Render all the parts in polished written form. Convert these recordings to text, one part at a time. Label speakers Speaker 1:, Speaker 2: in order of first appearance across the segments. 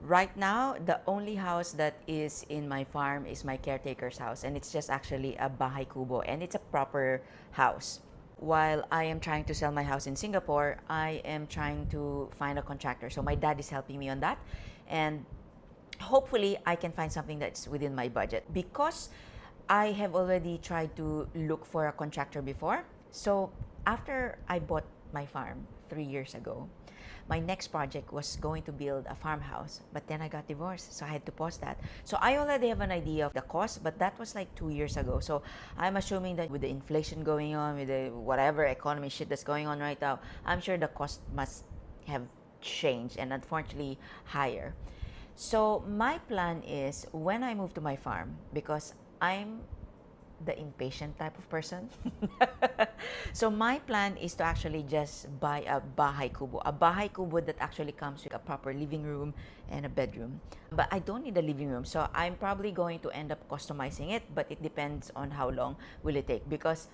Speaker 1: Right now, the only house that is in my farm is my caretaker's house, and it's just actually a bahay kubo, and it's a proper house. While I am trying to sell my house in Singapore, I am trying to find a contractor. So my dad is helping me on that, and hopefully I can find something that's within my budget because I have already tried to look for a contractor before. So after I bought my farm 3 years ago, my next project was going to build a farmhouse, but then I got divorced, so I had to pause that. So I already have an idea of the cost, but that was like 2 years ago. So I'm assuming that with the inflation going on, with the whatever economy shit that's going on right now, I'm sure the cost must have changed and unfortunately higher. So my plan is when I move to my farm, because I'm the impatient type of person. So my plan is to actually just buy a bahay kubo that actually comes with a proper living room and a bedroom. But I don't need a living room, so I'm probably going to end up customizing it, but it depends on how long will it take because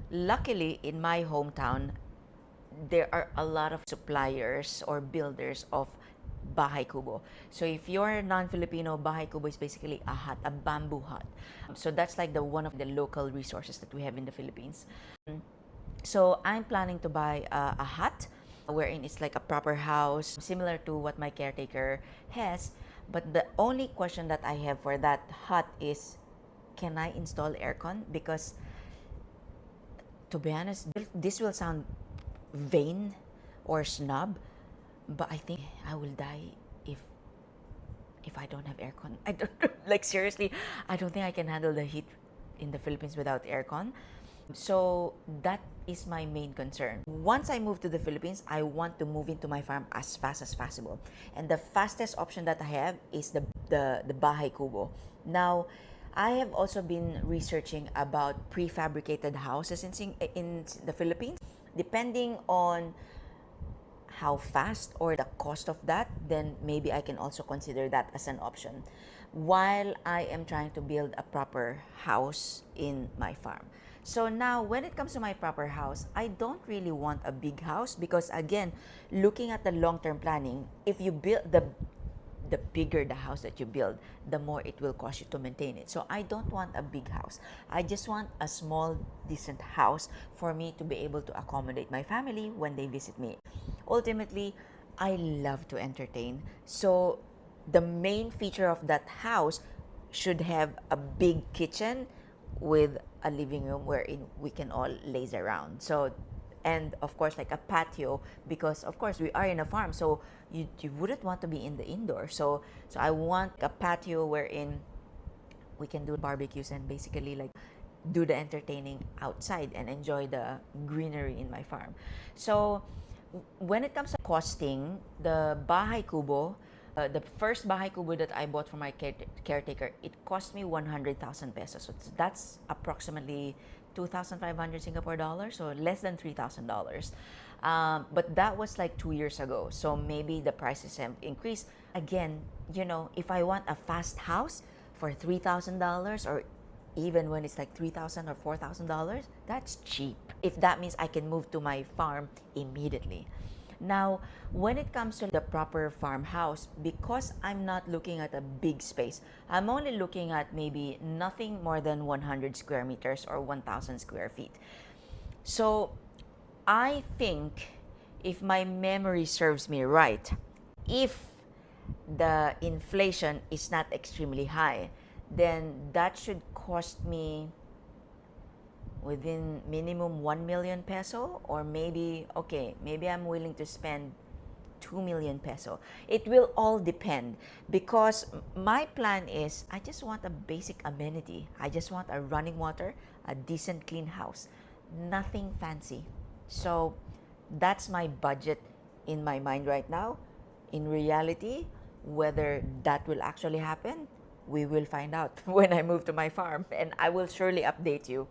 Speaker 1: luckily in my hometown there are a lot of suppliers or builders of bahay kubo. So if you're non-Filipino, bahay kubo is basically a hut, a bamboo hut. So that's like the one of the local resources that we have in the Philippines. So I'm planning to buy a hut wherein it's like a proper house, similar to what my caretaker has. But the only question that I have for that hut is, can I install aircon? Because to be honest, this will sound vain or snob, but I think I will die if I don't have aircon. I don't like seriously. I don't think I can handle the heat in the Philippines without aircon. So that is my main concern. Once I move to the Philippines, I want to move into my farm as fast as possible. And the fastest option that I have is the bahay kubo. Now, I have also been researching about prefabricated houses in the Philippines. Depending on how fast or the cost of that, then maybe I can also consider that as an option while I am trying to build a proper house in my farm. So now when it comes to my proper house, I don't really want a big house because again, looking at the long-term planning, if you build the bigger the house that you build, the more it will cost you to maintain it. So I don't want a big house. I just want a small, decent house for me to be able to accommodate my family when they visit me. Ultimately, I love to entertain. So the main feature of that house should have a big kitchen with a living room wherein we can all laze around. So and of course like a patio because of course we are in a farm, so you wouldn't want to be in the indoor. So I want a patio wherein we can do barbecues and basically like do the entertaining outside and enjoy the greenery in my farm. So when it comes to costing, the bahay kubo, the first bahay kubo that I bought for my caretaker, it cost me 100,000 pesos. So that's approximately 2,500 Singapore dollars, so less than $3,000. But that was like 2 years ago, so maybe the prices have increased. Again, if I want a fast house for $3,000 or even when it's like $3,000 or $4,000, that's cheap. If that means I can move to my farm immediately. Now, when it comes to the proper farmhouse, because I'm not looking at a big space, I'm only looking at maybe nothing more than 100 square meters or 1,000 square feet. So, I think if my memory serves me right, if the inflation is not extremely high, then that should cost me within minimum 1 million peso, or maybe I'm willing to spend 2 million peso. It will all depend because my plan is I just want a basic amenity. I just want a running water, a decent clean house, nothing fancy. So that's my budget in my mind right now. In reality, whether that will actually happen, we will find out when I move to my farm, and I will surely update you.